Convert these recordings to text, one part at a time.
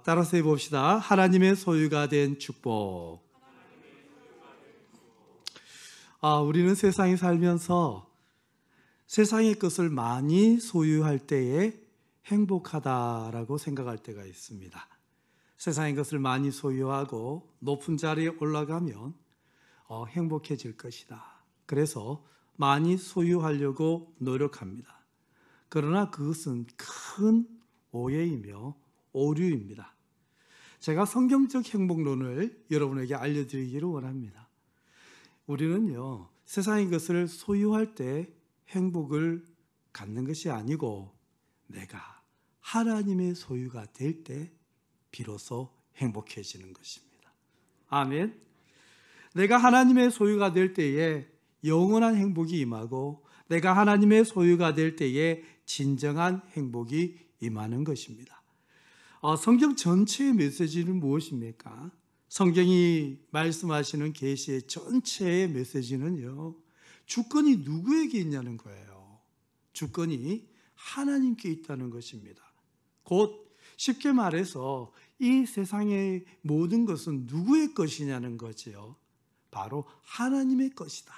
따라서 해봅시다. 하나님의 소유가 된 축복. 우리는 세상에 살면서 세상의 것을 많이 소유할 때에 행복하다라고 생각할 때가 있습니다. 세상의 것을 많이 소유하고 높은 자리에 올라가면 행복해질 것이다. 그래서 많이 소유하려고 노력합니다. 그러나 그것은 큰 오해이며 오류입니다. 제가 성경적 행복론을 여러분에게 알려드리기를 원합니다. 우리는요, 세상의 것을 소유할 때 행복을 갖는 것이 아니고 내가 하나님의 소유가 될 때 비로소 행복해지는 것입니다. 아멘. 내가 하나님의 소유가 될 때에 영원한 행복이 임하고 내가 하나님의 소유가 될 때에 진정한 행복이 임하는 것입니다. 성경 전체의 메시지는 무엇입니까? 성경이 말씀하시는 계시의 전체의 메시지는요, 주권이 누구에게 있냐는 거예요. 주권이 하나님께 있다는 것입니다. 곧 쉽게 말해서 이 세상의 모든 것은 누구의 것이냐는 거지요. 바로 하나님의 것이다.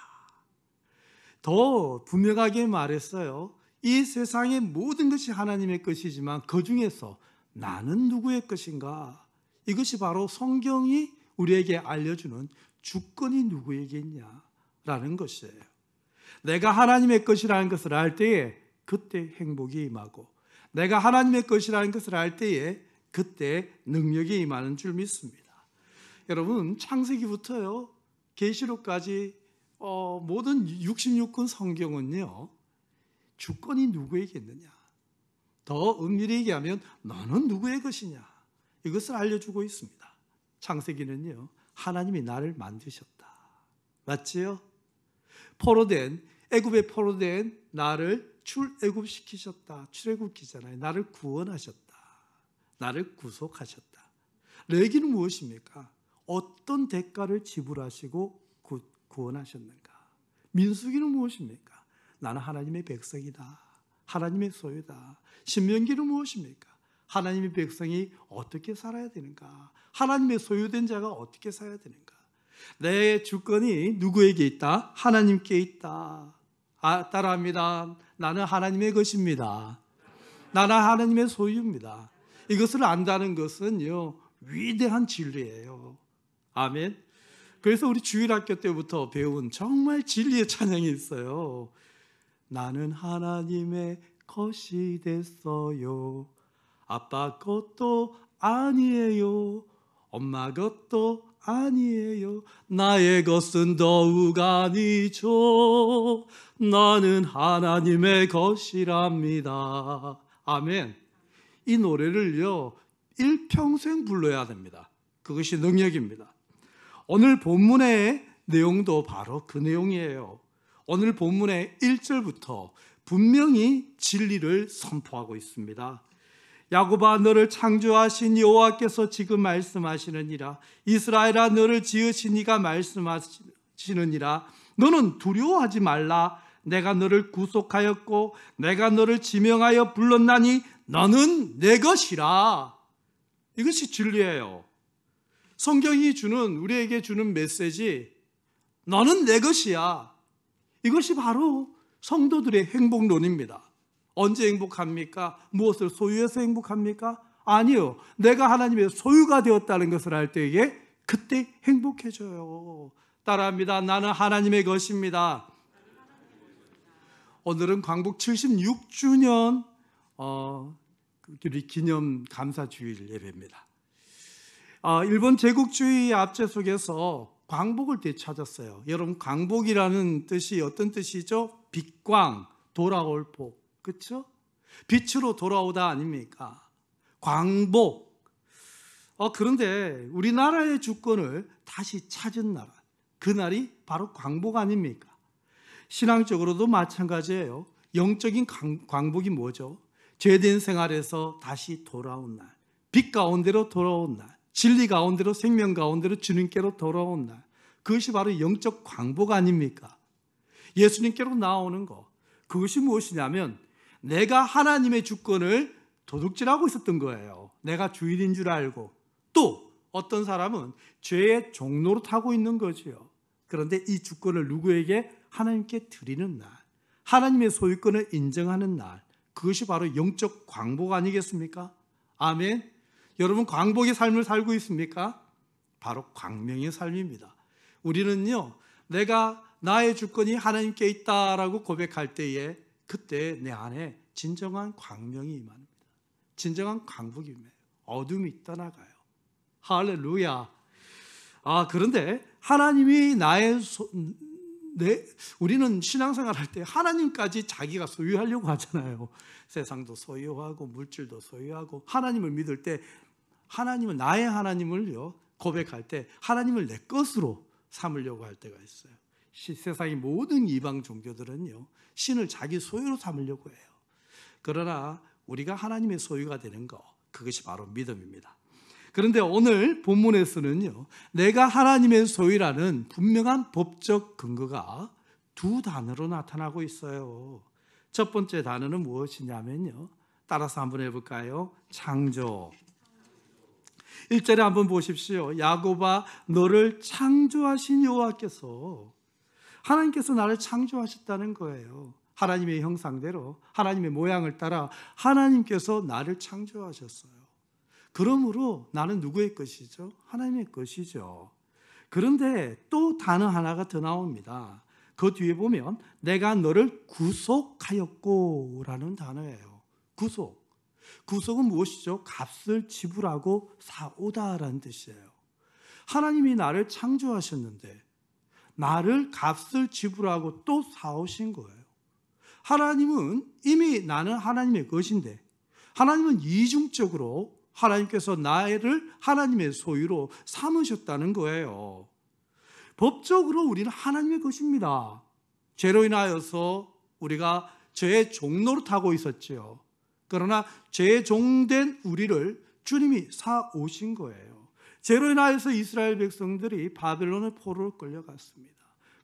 더 분명하게 말했어요. 이 세상의 모든 것이 하나님의 것이지만 그 중에서 나는 누구의 것인가? 이것이 바로 성경이 우리에게 알려주는 주권이 누구에게 있냐라는 것이에요. 내가 하나님의 것이라는 것을 알 때에 그때 행복이 임하고 내가 하나님의 것이라는 것을 알 때에 그때 능력이 임하는 줄 믿습니다. 여러분, 창세기부터요 계시록까지 모든 66권 성경은요 주권이 누구에게 있느냐, 더 엄밀히 얘기하면 너는 누구의 것이냐, 이것을 알려주고 있습니다. 창세기는요 하나님이 나를 만드셨다. 맞지요? 애굽에 포로된 나를 출애굽시키셨다. 출애굽기잖아요. 나를 구원하셨다. 나를 구속하셨다. 레위기는 무엇입니까? 어떤 대가를 지불하시고 구원하셨는가? 민수기는 무엇입니까? 나는 하나님의 백성이다. 하나님의 소유다. 신명기는 무엇입니까? 하나님의 백성이 어떻게 살아야 되는가? 하나님의 소유된 자가 어떻게 살아야 되는가? 내 주권이 누구에게 있다? 하나님께 있다. 따라합니다. 나는 하나님의 것입니다. 나는 하나님의 소유입니다. 이것을 안다는 것은요 위대한 진리예요. 아멘. 그래서 우리 주일학교 때부터 배운 정말 진리의 찬양이 있어요. 나는 하나님의 것이 됐어요. 아빠 것도 아니에요. 엄마 것도 아니에요. 나의 것은 더욱 아니죠. 나는 하나님의 것이랍니다. 아멘. 이 노래를요 일평생 불러야 됩니다. 그것이 능력입니다. 오늘 본문의 내용도 바로 그 내용이에요. 오늘 본문의 1절부터 분명히 진리를 선포하고 있습니다. 야곱아, 너를 창조하신 여호와께서 지금 말씀하시느니라. 이스라엘아, 너를 지으신 이가 말씀하시느니라. 너는 두려워하지 말라. 내가 너를 구속하였고 내가 너를 지명하여 불렀나니 너는 내 것이라. 이것이 진리예요. 성경이 우리에게 주는 메시지, 너는 내 것이야. 이것이 바로 성도들의 행복론입니다. 언제 행복합니까? 무엇을 소유해서 행복합니까? 아니요. 내가 하나님의 소유가 되었다는 것을 알 때에 그때 행복해져요. 따라합니다. 나는 하나님의 것입니다. 오늘은 광복 76주년 기념 감사주일 예배입니다. 일본 제국주의 압제 속에서 광복을 되찾았어요. 여러분, 광복이라는 뜻이 어떤 뜻이죠? 빛광, 돌아올 복. 그렇죠? 빛으로 돌아오다 아닙니까? 광복. 그런데 우리나라의 주권을 다시 찾은 나라, 그날이 바로 광복 아닙니까? 신앙적으로도 마찬가지예요. 영적인 광복이 뭐죠? 죄된 생활에서 다시 돌아온 날, 빛 가운데로 돌아온 날, 진리 가운데로, 생명 가운데로 주님께로 돌아온 날, 그것이 바로 영적 광복 아닙니까? 예수님께로 나오는 것, 그것이 무엇이냐면 내가 하나님의 주권을 도둑질하고 있었던 거예요. 내가 주인인 줄 알고. 또 어떤 사람은 죄의 종노릇하고 있는 거지요. 그런데 이 주권을 누구에게? 하나님께 드리는 날, 하나님의 소유권을 인정하는 날, 그것이 바로 영적 광복 아니겠습니까? 아멘. 여러분, 광복의 삶을 살고 있습니까? 바로 광명의 삶입니다. 우리는요, 내가 나의 주권이 하나님께 있다라고 고백할 때에 그때 내 안에 진정한 광명이 임합니다. 진정한 광복이 임해요. 어둠이 떠나가요. 할렐루야. 그런데 하나님이 우리는 신앙생활 할 때 하나님까지 자기가 소유하려고 하잖아요. 세상도 소유하고 물질도 소유하고. 하나님을 믿을 때 하나님은 나의 하나님을요 고백할 때 하나님을 내 것으로 삼으려고 할 때가 있어요. 세상의 모든 이방 종교들은요 신을 자기 소유로 삼으려고 해요. 그러나 우리가 하나님의 소유가 되는 것, 그것이 바로 믿음입니다. 그런데 오늘 본문에서는요, 내가 하나님의 소유라는 분명한 법적 근거가 두 단어로 나타나고 있어요. 첫 번째 단어는 무엇이냐면요, 따라서 한번 해볼까요? 창조. 1절에 한번 보십시오. 야곱아, 너를 창조하신 여호와께서, 하나님께서 나를 창조하셨다는 거예요. 하나님의 형상대로, 하나님의 모양을 따라 하나님께서 나를 창조하셨어요. 그러므로 나는 누구의 것이죠? 하나님의 것이죠. 그런데 또 단어 하나가 더 나옵니다. 그 뒤에 보면 내가 너를 구속하였고 라는 단어예요. 구속. 구속은 무엇이죠? 값을 지불하고 사오다라는 뜻이에요. 하나님이 나를 창조하셨는데 나를 값을 지불하고 또 사오신 거예요. 하나님은 이미 나는 하나님의 것인데 하나님은 이중적으로 하나님께서 나를 하나님의 소유로 삼으셨다는 거예요. 법적으로 우리는 하나님의 것입니다. 죄로 인하여서 우리가 죄의 종노릇하고 있었지요. 그러나 죄의 종된 우리를 주님이 사오신 거예요. 죄로 인하여서 이스라엘 백성들이 바벨론의 포로로 끌려갔습니다.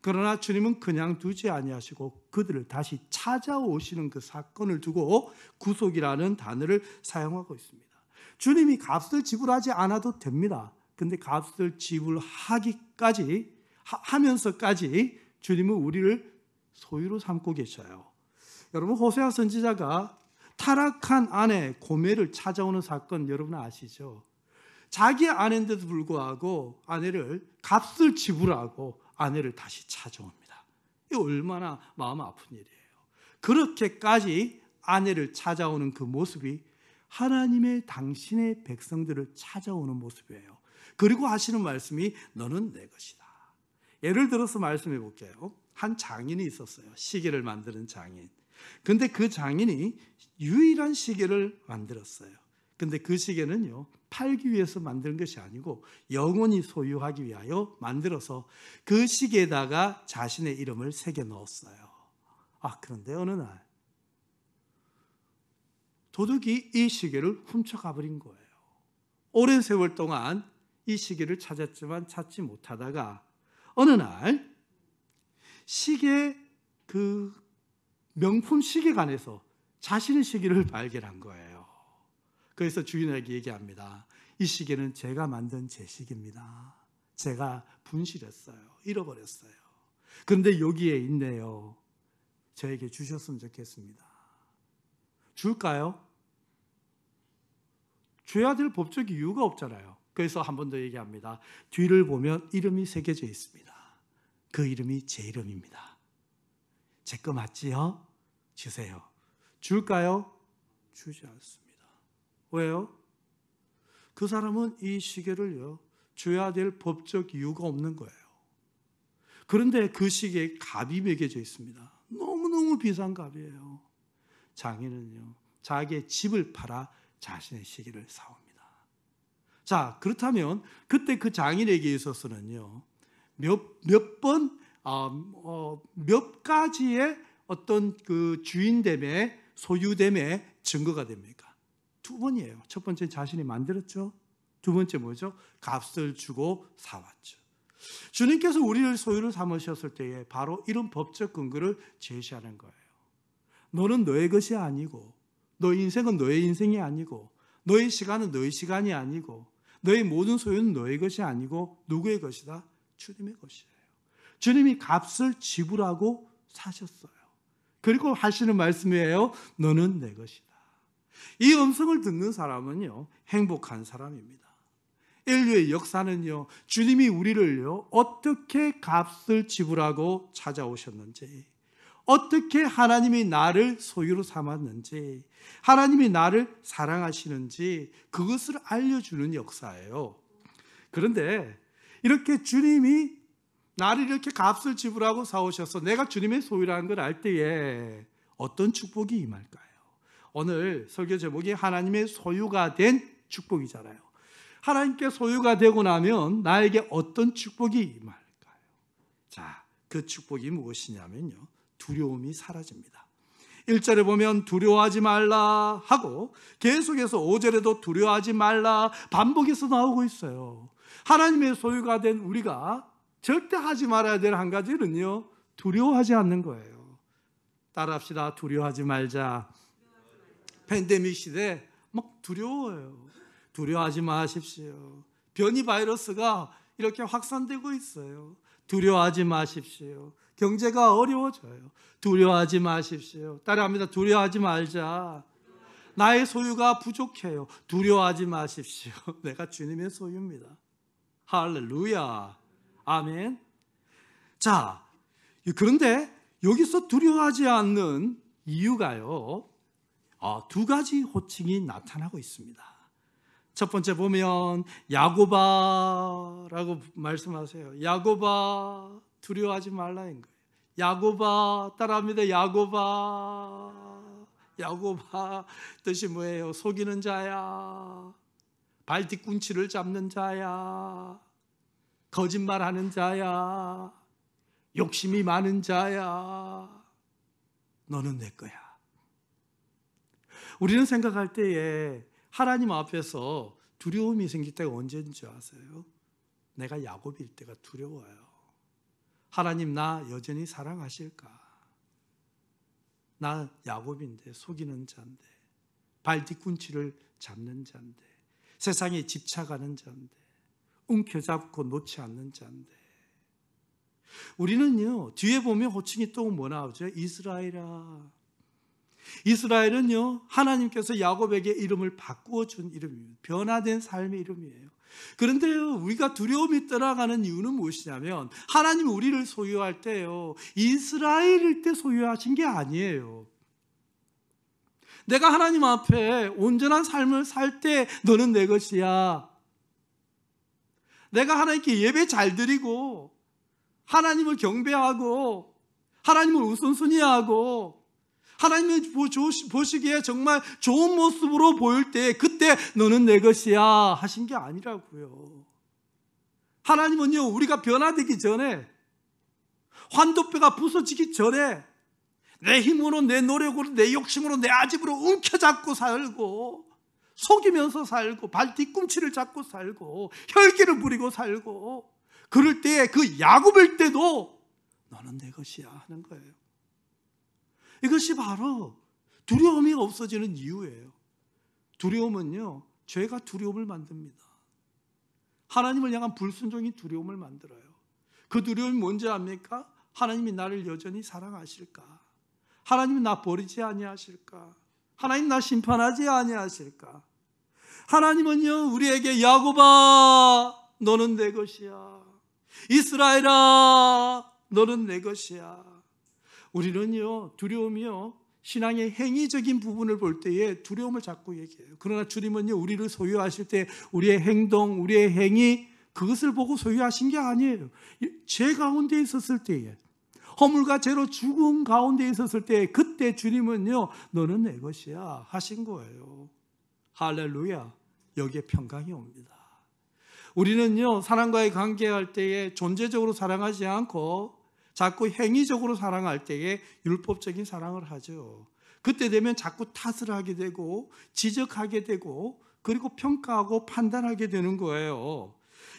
그러나 주님은 그냥 두지 아니하시고 그들을 다시 찾아오시는 그 사건을 두고 구속이라는 단어를 사용하고 있습니다. 주님이 값을 지불하지 않아도 됩니다. 근데 값을 하면서까지 주님은 우리를 소유로 삼고 계셔요. 여러분, 호세아 선지자가 타락한 아내 고멜을 찾아오는 사건 여러분 아시죠? 자기 아내인데도 불구하고 아내를 값을 지불하고 아내를 다시 찾아옵니다. 이거 얼마나 마음 아픈 일이에요. 그렇게까지 아내를 찾아오는 그 모습이 하나님의 당신의 백성들을 찾아오는 모습이에요. 그리고 하시는 말씀이 너는 내 것이다. 예를 들어서 말씀해 볼게요. 한 장인이 있었어요. 시계를 만드는 장인. 근데 그 장인이 유일한 시계를 만들었어요. 근데 그 시계는요, 팔기 위해서 만든 것이 아니고 영원히 소유하기 위하여 만들어서 그 시계에다가 자신의 이름을 새겨 넣었어요. 그런데 어느 날 도둑이 이 시계를 훔쳐가 버린 거예요. 오랜 세월 동안 이 시계를 찾았지만 찾지 못하다가 어느 날 그 명품 시계관에서 자신의 시계를 발견한 거예요. 그래서 주인에게 얘기합니다. 이 시계는 제가 만든 제 시계입니다. 제가 분실했어요. 잃어버렸어요. 그런데 여기에 있네요. 저에게 주셨으면 좋겠습니다. 줄까요? 줘야 될 법적 이유가 없잖아요. 그래서 한 번 더 얘기합니다. 뒤를 보면 이름이 새겨져 있습니다. 그 이름이 제 이름입니다. 제 거 맞지요? 주세요. 줄까요? 주지 않습니다. 왜요? 그 사람은 이 시계를요, 줘야 될 법적 이유가 없는 거예요. 그런데 그 시계에 값이 매겨져 있습니다. 너무너무 비싼 값이에요. 장인은요, 자기의 집을 팔아 자신의 시계를 사옵니다. 자, 그렇다면 그때 그 장인에게 있어서는요, 몇 가지의 어떤 그 주인됨의 소유됨의 증거가 됩니까? 두 번이에요. 첫 번째 자신이 만들었죠. 두 번째 뭐죠? 값을 주고 사왔죠. 주님께서 우리를 소유로 삼으셨을 때에 바로 이런 법적 근거를 제시하는 거예요. 너는 너의 것이 아니고 너의 인생은 너의 인생이 아니고, 너의 시간은 너의 시간이 아니고, 너의 모든 소유는 너의 것이 아니고 누구의 것이다? 주님의 것이에요. 주님이 값을 지불하고 사셨어요. 그리고 하시는 말씀이에요. 너는 내 것이다. 이 음성을 듣는 사람은요, 행복한 사람입니다. 인류의 역사는요, 주님이 우리를요, 어떻게 값을 지불하고 찾아오셨는지, 어떻게 하나님이 나를 소유로 삼았는지, 하나님이 나를 사랑하시는지 그것을 알려주는 역사예요. 그런데 이렇게 주님이 나를 이렇게 값을 지불하고 사오셔서 내가 주님의 소유라는 걸 알 때에 어떤 축복이 임할까요? 오늘 설교 제목이 하나님의 소유가 된 축복이잖아요. 하나님께 소유가 되고 나면 나에게 어떤 축복이 임할까요? 자, 그 축복이 무엇이냐면요, 두려움이 사라집니다. 1절에 보면 두려워하지 말라 하고 계속해서 5절에도 두려워하지 말라 반복해서 나오고 있어요. 하나님의 소유가 된 우리가 절대 하지 말아야 될 한 가지는요, 두려워하지 않는 거예요. 따라합시다. 두려워하지 말자. 팬데믹 시대 막 두려워요. 두려워하지 마십시오. 변이 바이러스가 이렇게 확산되고 있어요. 두려워하지 마십시오. 경제가 어려워져요. 두려워하지 마십시오. 따라합니다. 두려워하지 말자. 나의 소유가 부족해요. 두려워하지 마십시오. 내가 주님의 소유입니다. 할렐루야. 아멘. 자, 그런데 여기서 두려워하지 않는 이유가요, 두 가지 호칭이 나타나고 있습니다. 첫 번째 보면 야고바라고 말씀하세요. 야고바, 두려워하지 말라인 거예요. 야고바, 따라합니다. 야고바. 야고바 뜻이 뭐예요? 속이는 자야, 발뒤꿈치를 잡는 자야, 거짓말하는 자야, 욕심이 많은 자야. 너는 내 거야. 우리는 생각할 때에 하나님 앞에서 두려움이 생길 때가 언제인 줄 아세요? 내가 야곱일 때가 두려워요. 하나님, 나 여전히 사랑하실까? 나 야곱인데, 속이는 자인데, 발뒤꿈치를 잡는 자인데, 세상에 집착하는 자인데, 움켜잡고 놓지 않는 자인데. 우리는요, 뒤에 보면 호칭이 또 뭐 나오죠? 이스라엘아. 이스라엘은요, 하나님께서 야곱에게 이름을 바꾸어 준 이름입니다. 변화된 삶의 이름이에요. 그런데요, 우리가 두려움이 떠나가는 이유는 무엇이냐면, 하나님이 우리를 소유할 때요, 이스라엘일 때 소유하신 게 아니에요. 내가 하나님 앞에 온전한 삶을 살 때 너는 내 것이야. 내가 하나님께 예배 잘 드리고 하나님을 경배하고 하나님을 우선순위하고 하나님이 보시기에 정말 좋은 모습으로 보일 때 그때 너는 내 것이야 하신 게 아니라고요. 하나님은요, 우리가 변화되기 전에, 환도뼈가 부서지기 전에 내 힘으로, 내 노력으로, 내 욕심으로, 내 아집으로 움켜잡고 살고, 속이면서 살고, 발뒤꿈치를 잡고 살고, 혈기를 부리고 살고, 그럴 때에 그 야곱일 때도 너는 내 것이야 하는 거예요. 이것이 바로 두려움이 없어지는 이유예요. 두려움은요, 죄가 두려움을 만듭니다. 하나님을 향한 불순종이 두려움을 만들어요. 그 두려움이 뭔지 압니까? 하나님이 나를 여전히 사랑하실까? 하나님이 나 버리지 아니하실까? 하나님 나 심판하지 아니하실까? 하나님은요, 우리에게 야곱아, 너는 내 것이야. 이스라엘아, 너는 내 것이야. 우리는요, 두려움이요, 신앙의 행위적인 부분을 볼 때에 두려움을 자꾸 얘기해요. 그러나 주님은요, 우리를 소유하실 때 우리의 행동, 우리의 행위, 그것을 보고 소유하신 게 아니에요. 죄 가운데 있었을 때에, 허물과 죄로 죽음 가운데 있었을 때, 그때 주님은요, 너는 내 것이야 하신 거예요. 할렐루야. 여기에 평강이 옵니다. 우리는요, 사람과의 관계할 때에 존재적으로 사랑하지 않고 자꾸 행위적으로 사랑할 때에 율법적인 사랑을 하죠. 그때 되면 자꾸 탓을 하게 되고 지적하게 되고 그리고 평가하고 판단하게 되는 거예요.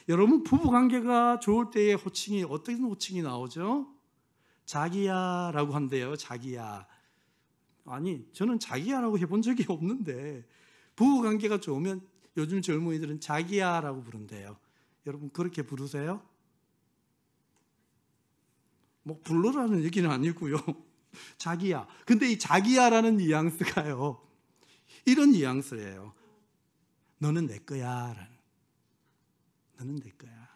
여러분, 부부관계가 좋을 때의 호칭이 어떤 호칭이 나오죠? 자기야 라고 한대요. 자기야. 아니, 저는 자기야라고 해본 적이 없는데 부부관계가 좋으면 요즘 젊은이들은 자기야라고 부른대요. 여러분 그렇게 부르세요? 뭐 불러라는 얘기는 아니고요. 자기야. 근데 이 자기야라는 뉘앙스가요, 이런 뉘앙스예요. 너는 내 거야. 너는 내 거야.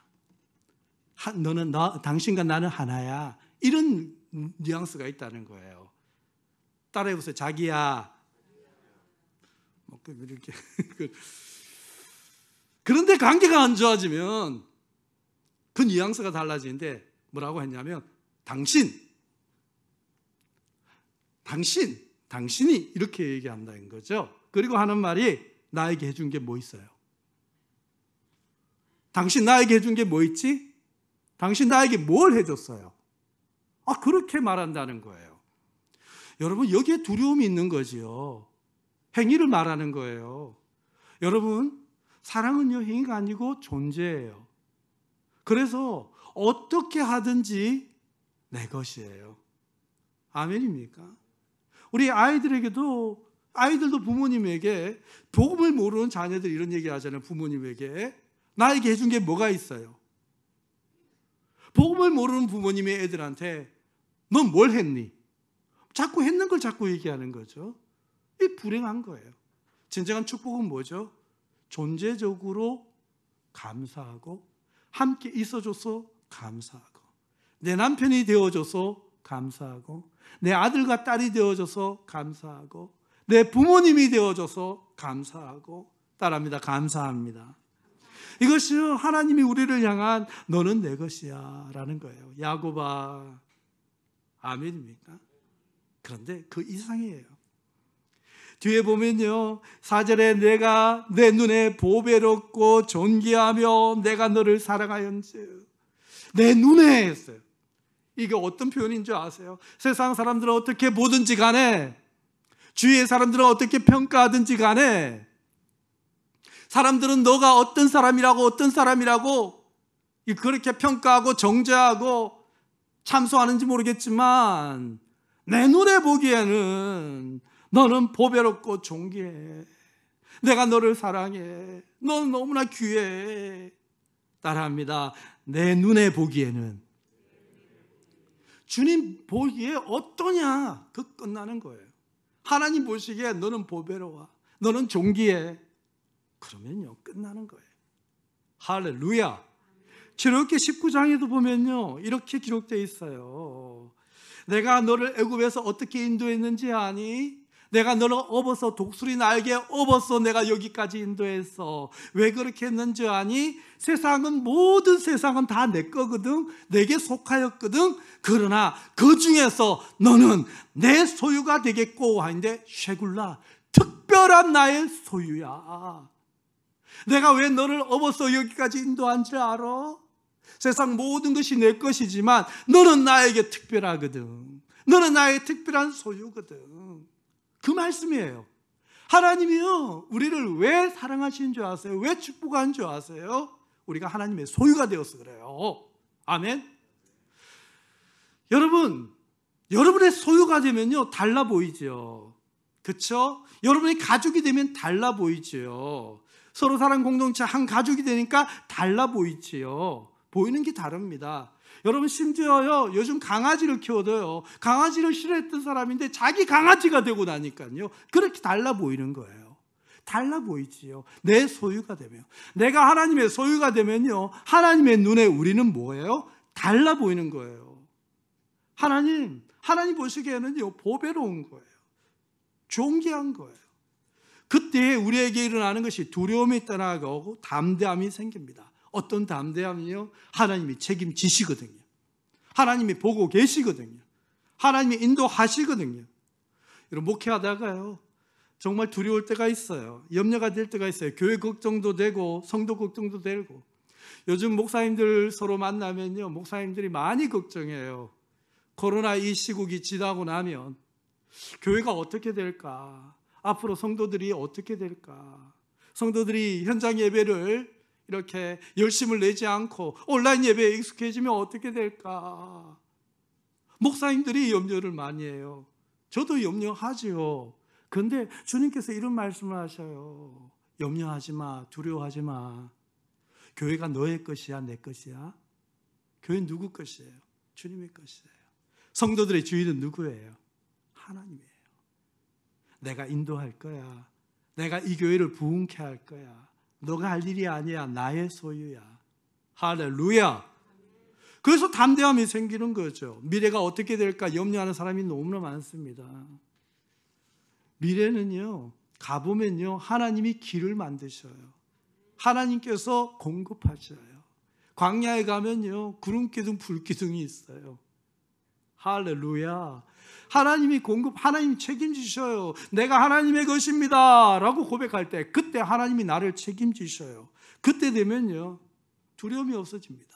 당신과 나는 하나야. 이런 뉘앙스가 있다는 거예요. 따라해보세요. 자기야. 이렇게. 그런데 관계가 안 좋아지면 그 뉘앙스가 달라지는데 뭐라고 했냐면 당신이 이렇게 얘기한다는 거죠. 그리고 하는 말이 나에게 해준 게 뭐 있어요? 당신 나에게 해준 게 뭐 있지? 당신 나에게 뭘 해줬어요? 그렇게 말한다는 거예요. 여러분 여기에 두려움이 있는 거지요. 행위를 말하는 거예요. 여러분 사랑은요 행위가 아니고 존재예요. 그래서 어떻게 하든지 내 것이에요. 아멘입니까? 우리 아이들도 부모님에게, 복음을 모르는 자녀들이 이런 얘기 하잖아요. 부모님에게 나에게 해준 게 뭐가 있어요? 복음을 모르는 부모님이 애들한테 넌 뭘 했니? 자꾸 했는 걸 자꾸 얘기하는 거죠. 이 불행한 거예요. 진정한 축복은 뭐죠? 존재적으로 감사하고 함께 있어줘서 감사하고 내 남편이 되어줘서 감사하고 내 아들과 딸이 되어줘서 감사하고 내 부모님이 되어줘서 감사하고, 따라합니다. 감사합니다. 이것이 하나님이 우리를 향한 너는 내 것이야 라는 거예요. 야고바. 아멘입니까? 그런데 그 이상이에요. 뒤에 보면요 4절에 내가 내 눈에 보배롭고 존귀하며 내가 너를 사랑하였는즉, 내 눈에 했어요. 이게 어떤 표현인 줄 아세요? 세상 사람들은 어떻게 보든지 간에, 주위의 사람들은 어떻게 평가하든지 간에, 사람들은 너가 어떤 사람이라고 그렇게 평가하고 정죄하고 참소하는지 모르겠지만 내 눈에 보기에는 너는 보배롭고 존귀해. 내가 너를 사랑해. 너는 너무나 귀해. 따라합니다. 내 눈에 보기에는. 주님 보기에 어떠냐? 그 끝나는 거예요. 하나님 보시기에 너는 보배로워. 너는 존귀해. 그러면요 끝나는 거예요. 할렐루야. 출애굽기 19장에도 보면요 이렇게 기록되어 있어요. 내가 너를 애굽에서 어떻게 인도했는지 아니? 내가 너를 업어서 독수리 날개에 업어서 내가 여기까지 인도했어. 왜 그렇게 했는지 아니? 모든 세상은 다 내 거거든. 내게 속하였거든. 그러나 그 중에서 너는 내 소유가 되겠고 하는데, 쉐굴라, 특별한 나의 소유야. 내가 왜 너를 업어서 여기까지 인도한 줄 알아? 세상 모든 것이 내 것이지만 너는 나에게 특별하거든. 너는 나의 특별한 소유거든. 그 말씀이에요. 하나님이요 우리를 왜 사랑하시는 줄 아세요? 왜 축복하는 줄 아세요? 우리가 하나님의 소유가 되어서 그래요. 아멘. 여러분의 소유가 되면요 달라 보이죠. 그렇죠? 여러분이 가족이 되면 달라 보이지요. 서로 사랑 공동체 한 가족이 되니까 달라 보이지요. 보이는 게 다릅니다. 여러분 심지어요 요즘 강아지를 키워도요 강아지를 싫어했던 사람인데 자기 강아지가 되고 나니까요 그렇게 달라 보이는 거예요. 달라 보이지요. 내 소유가 되면, 내가 하나님의 소유가 되면요 하나님의 눈에 우리는 뭐예요? 달라 보이는 거예요. 하나님 보시기에는요 보배로운 거예요. 존귀한 거예요. 그때 우리에게 일어나는 것이 두려움이 떠나가고 담대함이 생깁니다. 어떤 담대함이요? 하나님이 책임지시거든요. 하나님이 보고 계시거든요. 하나님이 인도하시거든요. 여러분 목회하다가요 정말 두려울 때가 있어요. 염려가 될 때가 있어요. 교회 걱정도 되고 성도 걱정도 되고. 요즘 목사님들 서로 만나면요 목사님들이 많이 걱정해요. 코로나 이 시국이 지나고 나면 교회가 어떻게 될까? 앞으로 성도들이 어떻게 될까? 성도들이 현장 예배를 이렇게 열심을 내지 않고 온라인 예배에 익숙해지면 어떻게 될까? 목사님들이 염려를 많이 해요. 저도 염려하지요. 그런데 주님께서 이런 말씀을 하셔요. 염려하지 마, 두려워하지 마. 교회가 너의 것이야, 내 것이야? 교회 누구 것이에요? 주님의 것이에요. 성도들의 주인은 누구예요? 하나님이에요. 내가 인도할 거야. 내가 이 교회를 부흥케 할 거야. 너가 할 일이 아니야. 나의 소유야. 할렐루야. 그래서 담대함이 생기는 거죠. 미래가 어떻게 될까 염려하는 사람이 너무나 많습니다. 미래는요, 가보면요, 하나님이 길을 만드셔요. 하나님께서 공급하셔요. 광야에 가면요, 구름기둥, 불기둥이 있어요. 할렐루야. 하나님이 하나님이 책임지셔요. 내가 하나님의 것입니다 라고 고백할 때 그때 하나님이 나를 책임지셔요. 그때 되면요, 두려움이 없어집니다.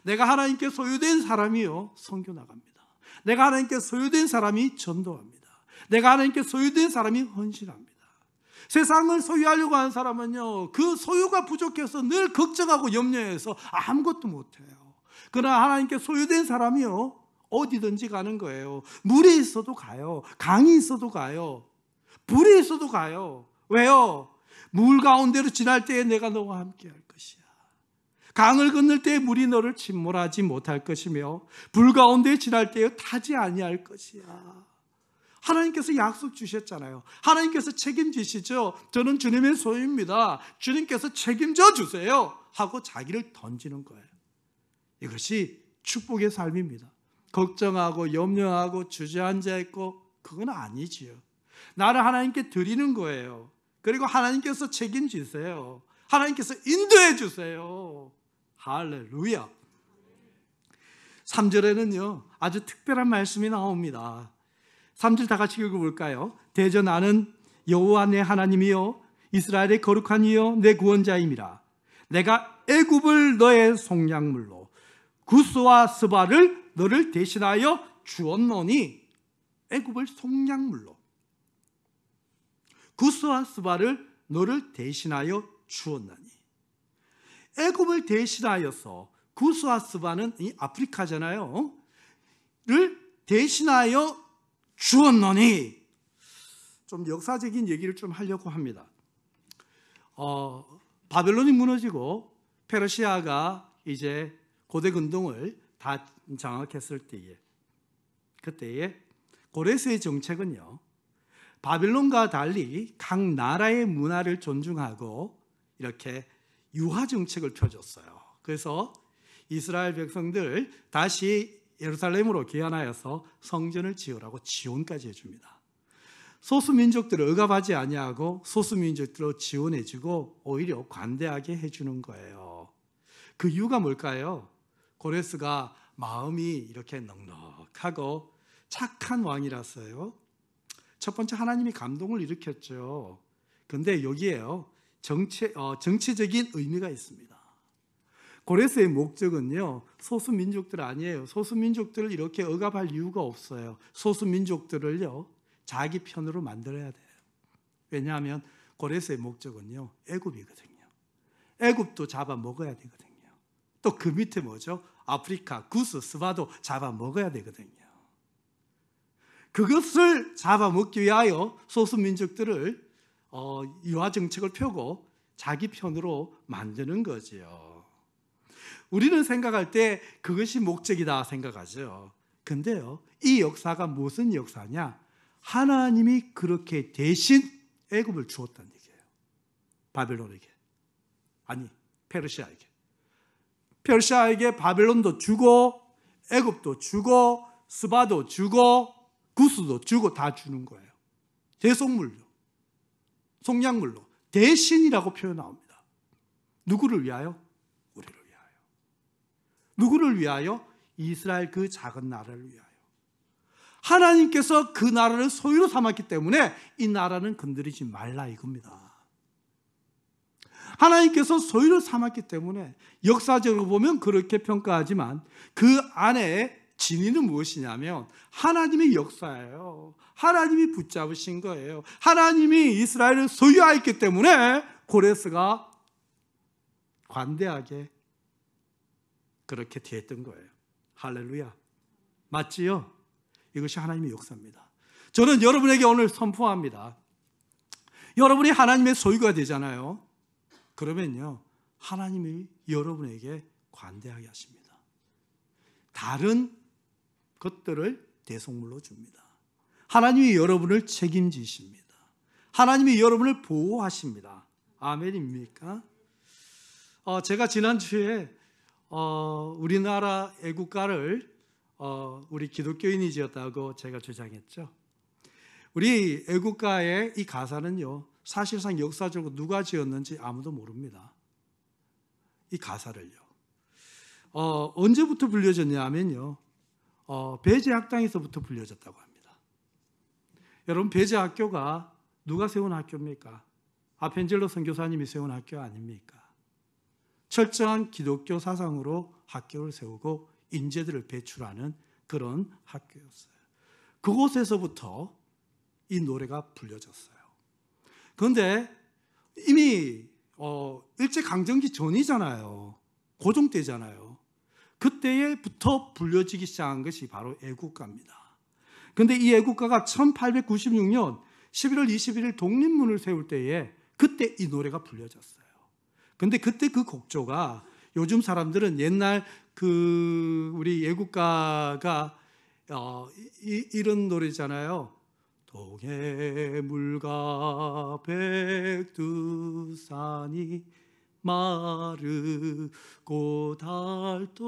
내가 하나님께 소유된 사람이요, 선교 나갑니다. 내가 하나님께 소유된 사람이 전도합니다. 내가 하나님께 소유된 사람이 헌신합니다. 세상을 소유하려고 하는 사람은요, 그 소유가 부족해서 늘 걱정하고 염려해서 아무것도 못해요. 그러나 하나님께 소유된 사람이요, 어디든지 가는 거예요. 물이 있어도 가요. 강이 있어도 가요. 불이 있어도 가요. 왜요? 물 가운데로 지날 때에 내가 너와 함께 할 것이야. 강을 건널 때에 물이 너를 침몰하지 못할 것이며 불 가운데 지날 때에 타지 아니할 것이야. 하나님께서 약속 주셨잖아요. 하나님께서 책임지시죠. 저는 주님의 소유입니다. 주님께서 책임져 주세요 하고 자기를 던지는 거예요. 이것이 축복의 삶입니다. 걱정하고 염려하고 주저앉아 있고 그건 아니지요. 나를 하나님께 드리는 거예요. 그리고 하나님께서 책임지세요. 하나님께서 인도해 주세요. 할렐루야. 3절에는요 아주 특별한 말씀이 나옵니다. 3절 다 같이 읽어볼까요? 대저 나는 여호와 내 하나님이요 이스라엘의 거룩한 이요 내 구원자임이라. 내가 애굽을 너의 속량물로 구스와 스바를 너를 대신하여 주었노니. 애굽을 속량물로 구스와 스바를 너를 대신하여 주었나니. 애굽을 대신하여서, 구스와 스바는 이 아프리카잖아요, 를 대신하여 주었노니. 좀 역사적인 얘기를 좀 하려고 합니다. 바벨론이 무너지고 페르시아가 이제 고대 근동을 다 장악했을 때에, 그때에 고레스의 정책은요, 바벨론과 달리 각 나라의 문화를 존중하고 이렇게 유화 정책을 펴줬어요. 그래서 이스라엘 백성들 다시 예루살렘으로 귀환하여서 성전을 지으라고 지원까지 해줍니다. 소수민족들을 억압하지 아니하고 소수민족들을 지원해주고 오히려 관대하게 해주는 거예요. 그 이유가 뭘까요? 고레스가 마음이 이렇게 넉넉하고 착한 왕이라서요. 첫 번째, 하나님이 감동을 일으켰죠. 그런데 여기에요, 정치적인 의미가 있습니다. 고레스의 목적은요, 소수민족들 아니에요. 소수민족들을 이렇게 억압할 이유가 없어요. 소수민족들을요, 자기 편으로 만들어야 돼요. 왜냐하면 고레스의 목적은요, 애굽이거든요. 애굽도 잡아먹어야 되거든요. 또 그 밑에 뭐죠? 아프리카, 구스, 스바도 잡아먹어야 되거든요. 그것을 잡아먹기 위하여 소수민족들을 유화 정책을 펴고 자기 편으로 만드는 거지요. 우리는 생각할 때 그것이 목적이다 생각하죠. 근데요, 이 역사가 무슨 역사냐? 하나님이 그렇게 대신 애굽을 주었다는 얘기예요. 바벨론에게. 아니, 페르시아에게. 페르시아에게 바벨론도 주고 애굽도 주고 스바도 주고 구스도 주고 다 주는 거예요. 대속물로, 속량물로, 대신이라고 표현 나옵니다. 누구를 위하여? 우리를 위하여. 누구를 위하여? 이스라엘 그 작은 나라를 위하여. 하나님께서 그 나라를 소유로 삼았기 때문에 이 나라는 건드리지 말라 이겁니다. 하나님께서 소유를 삼았기 때문에 역사적으로 보면 그렇게 평가하지만 그 안에 진위는 무엇이냐면 하나님의 역사예요. 하나님이 붙잡으신 거예요. 하나님이 이스라엘을 소유하였기 때문에 고레스가 관대하게 그렇게 대했던 거예요. 할렐루야. 맞지요? 이것이 하나님의 역사입니다. 저는 여러분에게 오늘 선포합니다. 여러분이 하나님의 소유가 되잖아요. 그러면요, 하나님이 여러분에게 관대하게 하십니다. 다른 것들을 대속물로 줍니다. 하나님이 여러분을 책임지십니다. 하나님이 여러분을 보호하십니다. 아멘입니까? 제가 지난주에 우리나라 애국가를 우리 기독교인이 지었다고 제가 주장했죠. 우리 애국가의 이 가사는요, 사실상 역사적으로 누가 지었는지 아무도 모릅니다. 이 가사를요. 언제부터 불려졌냐면요, 배제학당에서부터 불려졌다고 합니다. 여러분, 배제학교가 누가 세운 학교입니까? 아펜젤로 선교사님이 세운 학교 아닙니까? 철저한 기독교 사상으로 학교를 세우고 인재들을 배출하는 그런 학교였어요. 그곳에서부터 이 노래가 불려졌어요. 그런데 이미 일제강점기 전이잖아요. 고종 때잖아요. 그때부터 불려지기 시작한 것이 바로 애국가입니다. 그런데 이 애국가가 1896년 11월 21일 독립문을 세울 때에 그때 이 노래가 불려졌어요. 그런데 그때 그 곡조가 요즘 사람들은 옛날 우리 애국가가 이런 노래잖아요. 동해물과 백두산이 마르고 닳도록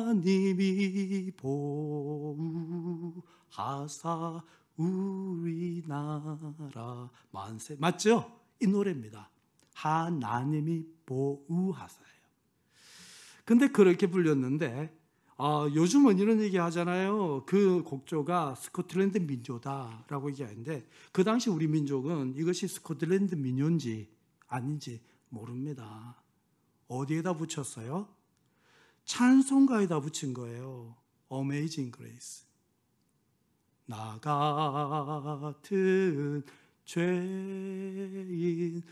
하나님이 보호하사 우리나라 만세. 맞죠? 이 노래입니다. 하나님이 보호하사예요. 근데 그렇게 불렸는데 요즘은 이런 얘기 하잖아요. 그 곡조가 스코틀랜드 민요다라고 얘기하는데 그 당시 우리 민족은 이것이 스코틀랜드 민요인지 아닌지 모릅니다. 어디에다 붙였어요? 찬송가에다 붙인 거예요. Amazing Grace. 나 같은 죄인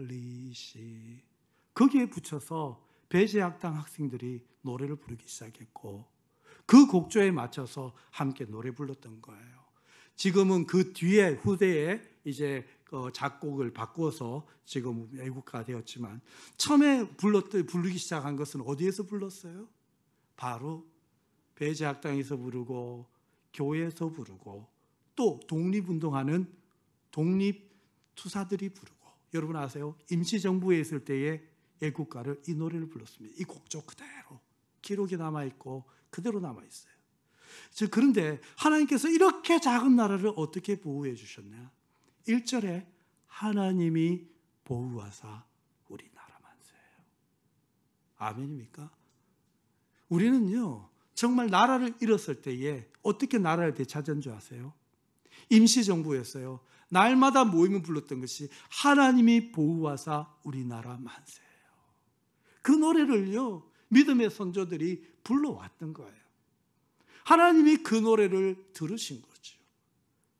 살리시. 거기에 붙여서 배제학당 학생들이 노래를 부르기 시작했고 그 곡조에 맞춰서 함께 노래 불렀던 거예요. 지금은 그 뒤에 후대에 이제 작곡을 바꾸어서 지금 애국가가 되었지만 처음에 부르기 시작한 것은 어디에서 불렀어요? 바로 배제학당에서 부르고 교회에서 부르고 또 독립운동하는 독립투사들이 부르고 여러분 아세요? 임시정부에 있을 때에 애국가를 이 노래를 불렀습니다. 이 곡조 그대로 기록이 남아있고 그대로 남아있어요. 그런데 하나님께서 이렇게 작은 나라를 어떻게 보호해 주셨냐? 1절에 하나님이 보호하사 우리나라 만세예요. 아멘입니까? 우리는요 정말 나라를 잃었을 때에 어떻게 나라를 되찾은 줄 아세요? 임시정부였어요. 날마다 모임을 불렀던 것이 하나님이 보호하사 우리나라 만세예요. 그 노래를요 믿음의 선조들이 불러왔던 거예요. 하나님이 그 노래를 들으신 거죠.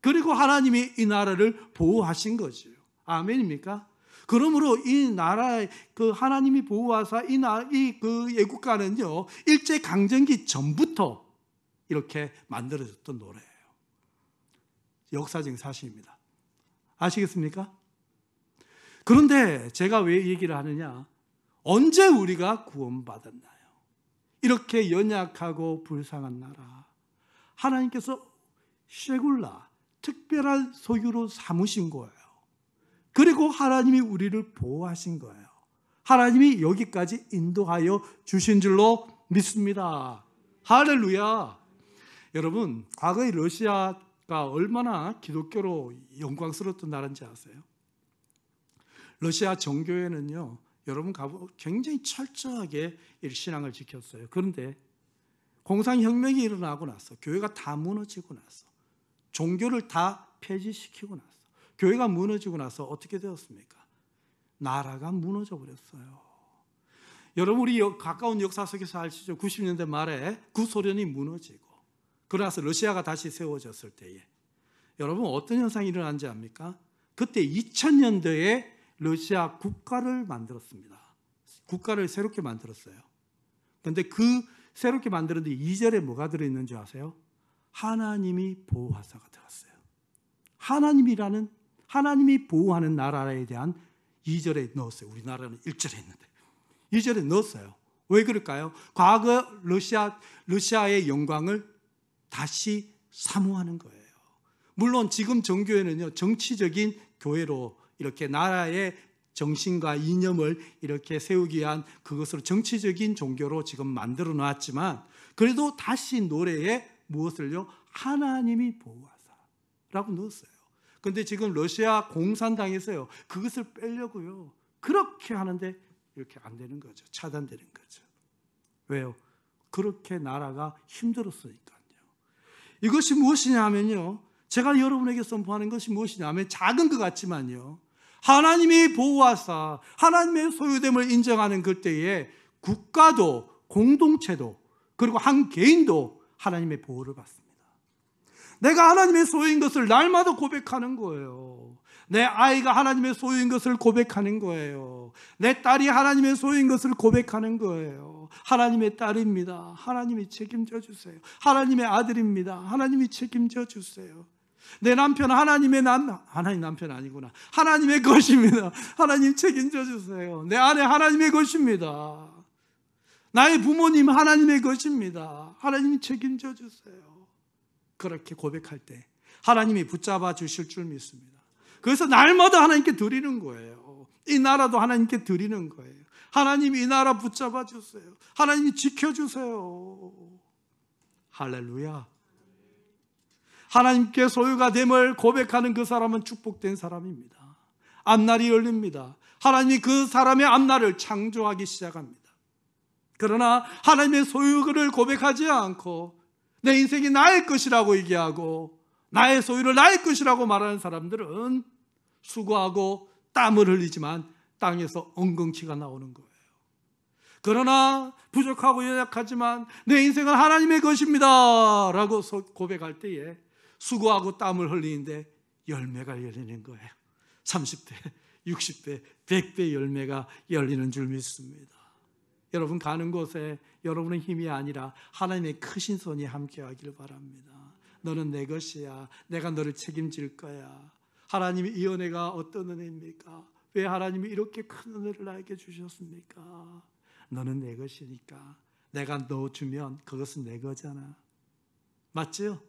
그리고 하나님이 이 나라를 보호하신 거죠. 아멘입니까? 그러므로 이 나라의 그 하나님이 보호하사 그 애국가는요 일제 강점기 전부터 이렇게 만들어졌던 노래예요. 역사적인 사실입니다. 아시겠습니까? 그런데 제가 왜 얘기를 하느냐? 언제 우리가 구원받았나요? 이렇게 연약하고 불쌍한 나라 하나님께서 쉐굴라 특별한 소유로 삼으신 거예요. 그리고 하나님이 우리를 보호하신 거예요. 하나님이 여기까지 인도하여 주신 줄로 믿습니다. 할렐루야. 여러분 과거의 러시아가 얼마나 기독교로 영광스러웠던 나라인지 아세요? 러시아 정교회는요 여러분 굉장히 철저하게 신앙을 지켰어요. 그런데 공산혁명이 일어나고 나서 교회가 다 무너지고 나서 종교를 다 폐지시키고 나서 교회가 무너지고 나서 어떻게 되었습니까? 나라가 무너져 버렸어요. 여러분 우리 가까운 역사 속에서 아시죠? 90년대 말에 구소련이 무너지고 그러나서 러시아가 다시 세워졌을 때에 여러분 어떤 현상이 일어난지 압니까? 그때 2000년대에 러시아 국가를 만들었습니다. 국가를 새롭게 만들었어요. 근데 그 새롭게 만들었는데 2절에 뭐가 들어있는 줄 아세요? 하나님이 보호하사가 들었어요. 하나님이 보호하는 나라에 대한 2절에 넣었어요. 우리나라는 1절에 했는데 2절에 넣었어요. 왜 그럴까요? 과거 러시아의 영광을 다시 사모하는 거예요. 물론 지금 정교회는요, 정치적인 교회로 이렇게 나라의 정신과 이념을 이렇게 세우기 위한 그것으로 정치적인 종교로 지금 만들어 놨지만, 그래도 다시 노래에 무엇을요? 하나님이 보호하사라고 넣었어요. 그런데 지금 러시아 공산당에서요, 그것을 빼려고요, 그렇게 하는데 이렇게 안 되는 거죠. 차단되는 거죠. 왜요? 그렇게 나라가 힘들었으니까요. 이것이 무엇이냐 하면요, 제가 여러분에게 선포하는 것이 무엇이냐 하면 작은 것 같지만요, 하나님이 보호하사 하나님의 소유됨을 인정하는 그때에 국가도 공동체도 그리고 한 개인도 하나님의 보호를 받습니다. 내가 하나님의 소유인 것을 날마다 고백하는 거예요. 내 아이가 하나님의 소유인 것을 고백하는 거예요. 내 딸이 하나님의 소유인 것을 고백하는 거예요. 하나님의 딸입니다. 하나님이 책임져 주세요. 하나님의 아들입니다. 하나님이 책임져 주세요. 내 남편은 하나님 남편 아니구나. 하나님의 것입니다. 하나님 책임져 주세요. 내 아내 하나님의 것입니다. 나의 부모님 하나님의 것입니다. 하나님이 책임져 주세요. 그렇게 고백할 때 하나님이 붙잡아 주실 줄 믿습니다. 그래서 날마다 하나님께 드리는 거예요. 이 나라도 하나님께 드리는 거예요. 하나님 이 나라 붙잡아 주세요. 하나님이 지켜주세요. 할렐루야. 하나님께 소유가 됨을 고백하는 그 사람은 축복된 사람입니다. 앞날이 열립니다. 하나님이 그 사람의 앞날을 창조하기 시작합니다. 그러나 하나님의 소유를 고백하지 않고 내 인생이 나의 것이라고 얘기하고 나의 소유를 나의 것이라고 말하는 사람들은 수고하고 땀을 흘리지만 땅에서 엉겅퀴가 나오는 거예요. 그러나 부족하고 연약하지만 내 인생은 하나님의 것입니다 라고 고백할 때에 수고하고 땀을 흘리는데 열매가 열리는 거예요. 30배, 60배, 100배 열매가 열리는 줄 믿습니다. 여러분 가는 곳에 여러분의 힘이 아니라 하나님의 크신 손이 함께하기를 바랍니다. 너는 내 것이야. 내가 너를 책임질 거야. 하나님의 이 은혜가 어떤 은혜입니까? 왜 하나님이 이렇게 큰 은혜를 나에게 주셨습니까? 너는 내 것이니까 내가 너 주면 그것은 내 거잖아. 맞죠?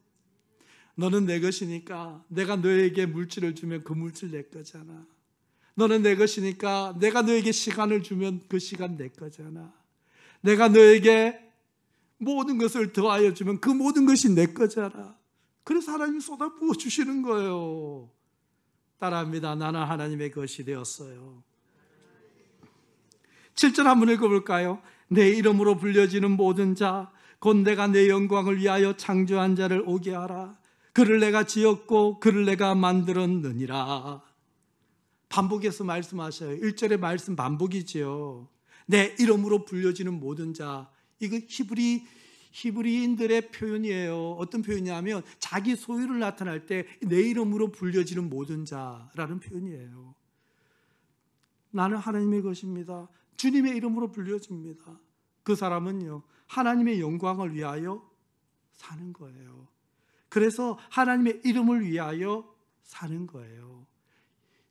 너는 내 것이니까 내가 너에게 물질을 주면 그 물질 내 거잖아. 너는 내 것이니까 내가 너에게 시간을 주면 그 시간 내 거잖아. 내가 너에게 모든 것을 더하여 주면 그 모든 것이 내 거잖아. 그래서 하나님이 쏟아부어 주시는 거예요. 따라합니다. 나는 하나님의 것이 되었어요. 7절 한번 읽어볼까요? 내 이름으로 불려지는 모든 자 곧 내가 내 영광을 위하여 창조한 자를 오게 하라. 그를 내가 지었고 그를 내가 만들었느니라. 반복해서 말씀하셔요. 1절의 말씀 반복이지요. 내 이름으로 불려지는 모든 자. 이거 히브리인들의 표현이에요. 어떤 표현이냐면 자기 소유를 나타낼 때 내 이름으로 불려지는 모든 자라는 표현이에요. 나는 하나님의 것입니다. 주님의 이름으로 불려집니다. 그 사람은요, 하나님의 영광을 위하여 사는 거예요. 그래서 하나님의 이름을 위하여 사는 거예요.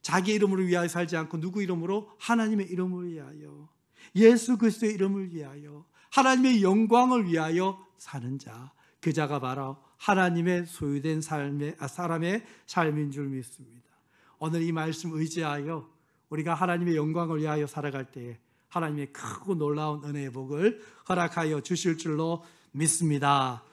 자기 이름으로 위하여 살지 않고 누구 이름으로? 하나님의 이름을 위하여, 예수 그리스도의 이름을 위하여, 하나님의 영광을 위하여 사는 자, 그 자가 바로 하나님의 소유된 사람의 삶인 줄 믿습니다. 오늘 이 말씀 의지하여 우리가 하나님의 영광을 위하여 살아갈 때에 하나님의 크고 놀라운 은혜의 복을 허락하여 주실 줄로 믿습니다.